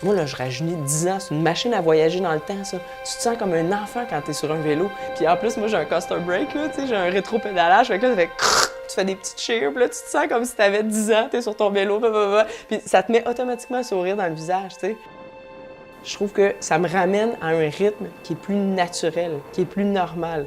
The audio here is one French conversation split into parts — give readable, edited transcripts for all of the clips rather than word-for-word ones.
Moi, là, je rajeunis 10 ans. C'est une machine à voyager dans le temps, ça. Tu te sens comme un enfant quand t'es sur un vélo. Puis en plus, moi, j'ai un coaster brake, là, tu sais, j'ai un rétro-pédalage. Fait que là, ça fait tu fais des petites cheers, puis là, tu te sens comme si t'avais 10 ans, t'es sur ton vélo, blablabla. Puis ça te met automatiquement un sourire dans le visage, tu sais. Je trouve que ça me ramène à un rythme qui est plus naturel, qui est plus normal.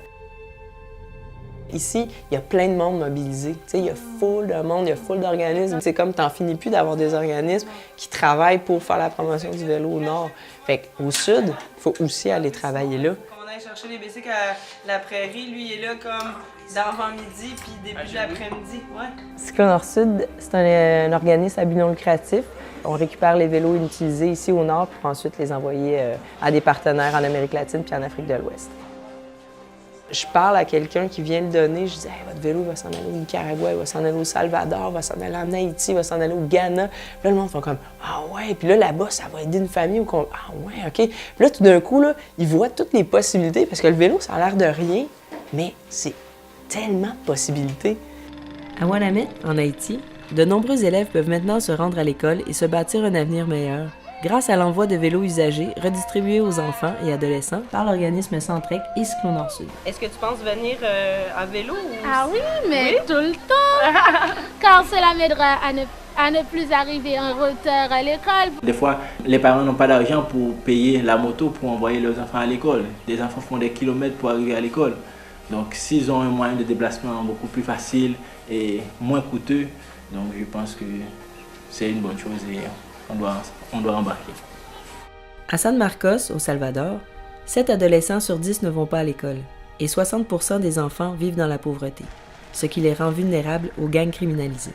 Ici, il y a plein de monde mobilisé. Tu sais, il y a full de monde, il y a full d'organismes. C'est comme t'en finis plus d'avoir des organismes qui travaillent pour faire la promotion du vélo au nord. Fait qu'au sud, il faut aussi aller travailler là. On aille chercher les bicycles à la prairie, lui, il est là comme d'avant-midi puis début de l'après-midi. Ouais. Cyclo Nord-Sud, c'est un organisme à but non lucratif. On récupère les vélos inutilisés ici au nord pour ensuite les envoyer à des partenaires en Amérique latine puis en Afrique de l'Ouest. Je parle à quelqu'un qui vient le donner, je dis hey, votre vélo va s'en aller au Nicaragua, il va s'en aller au Salvador, il va s'en aller en Haïti, il va s'en aller au Ghana. Puis là, le monde fait comme ah ouais, puis là-bas, ça va aider une famille ou qu'on ah ouais, OK. Puis là, tout d'un coup, là, ils voient toutes les possibilités parce que le vélo, ça a l'air de rien, mais c'est tellement de possibilités. À Ouanamette, en Haïti, de nombreux élèves peuvent maintenant se rendre à l'école et se bâtir un avenir meilleur grâce à l'envoi de vélos usagés redistribués aux enfants et adolescents par l'organisme Centrec et Cyclo Nord-Sud. Est-ce que tu penses venir à vélo? Ou... Ah oui, mais tout le temps! Car cela m'aidera à ne plus arriver en retard à l'école. Des fois, les parents n'ont pas d'argent pour payer la moto pour envoyer leurs enfants à l'école. Les enfants font des kilomètres pour arriver à l'école. Donc s'ils ont un moyen de déplacement beaucoup plus facile et moins coûteux, donc je pense que c'est une bonne chose et on doit embarquer. À San Marcos, au Salvador, 7 adolescents sur 10 ne vont pas à l'école et 60% des enfants vivent dans la pauvreté, ce qui les rend vulnérables aux gangs criminalisés.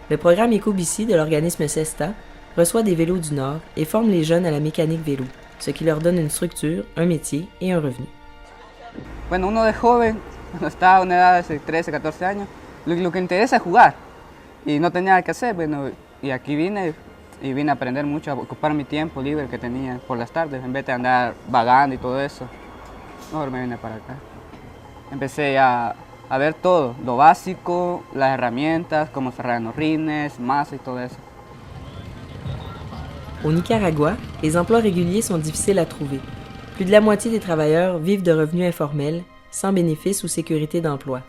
Le programme Ecobici de l'organisme CESTA reçoit des vélos du Nord et forme les jeunes à la mécanique vélo, ce qui leur donne une structure, un métier et un revenu. Bueno, uno de joven, cuando está a una edad de 13, 14 años, lo que interesa es jugar y no tenía nada que hacer, bueno, y aquí vine a aprender mucho, a ocupar mi tiempo libre que tenía por las tardes, en vez de andar vagando y todo eso, mejor me vine para acá. Empecé a ver todo, lo básico, las herramientas, cómo cerrar los rines, masa y todo eso. Au Nicaragua, les emplois réguliers sont difficiles à trouver. Plus de la moitié des travailleurs vivent de revenus informels, sans bénéfice ou sécurité d'emploi.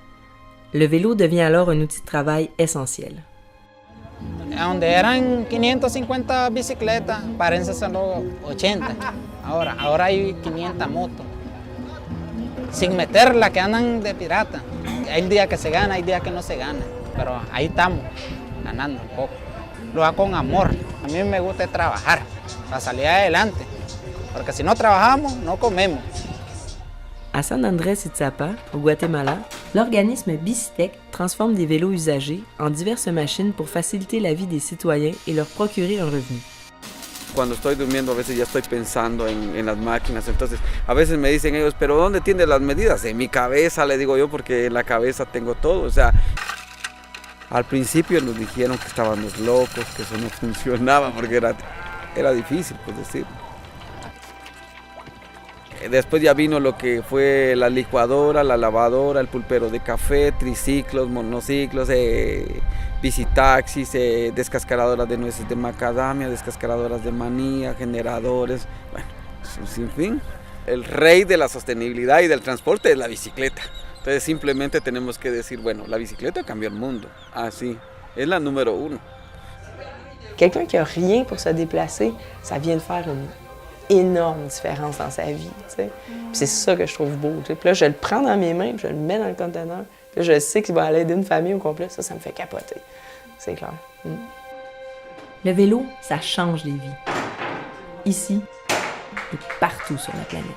Le vélo devient alors un outil de travail essentiel. Donde eran 550 bicicletas, parecen solo 80. Ahora hay 500 motos. Sin meter las que andan de pirata. Hay días que se gana, hay días que no se gana. Pero ahí estamos, ganando un poco. Lo hago con amor. A mí me gusta trabajar para salir adelante. Porque si no trabajamos, no comemos. À San Andrés Itzapa, au Guatemala, l'organisme Bicitec transforme des vélos usagés en diverses machines pour faciliter la vie des citoyens et leur procurer un revenu. Cuando estoy durmiendo a veces ya estoy pensando en las máquinas, entonces a veces me dicen ellos, pero ¿dónde tienes las medidas? En mi cabeza, le digo yo, porque en la cabeza tengo todo, o sea, al principio nos dijeron que estábamos locos, que eso no funcionaba, porque era difícil, pues decirlo. Después ya vino lo que fue la licuadora, la lavadora, el pulpero de café, triciclos, monociclos, bicitaxis, descascaradoras de nueces de macadamia, descascaradoras de manía, generadores, bueno, es un sinfín. El rey de la sostenibilidad y del transporte es la bicicleta. Entonces simplemente tenemos que decir, bueno, la bicicleta cambió el mundo, así, es la número 1. Quelqu'un qui n'a rien pour se déplacer, ça vient de faire une énorme différence dans sa vie, tu sais. C'est ça que je trouve beau, tu sais. Puis là, je le prends dans mes mains, puis je le mets dans le conteneur. Puis là, je sais qu'il va aller aider une famille au complet. Ça me fait capoter. C'est clair. Le vélo, ça change les vies. Ici et partout sur la planète.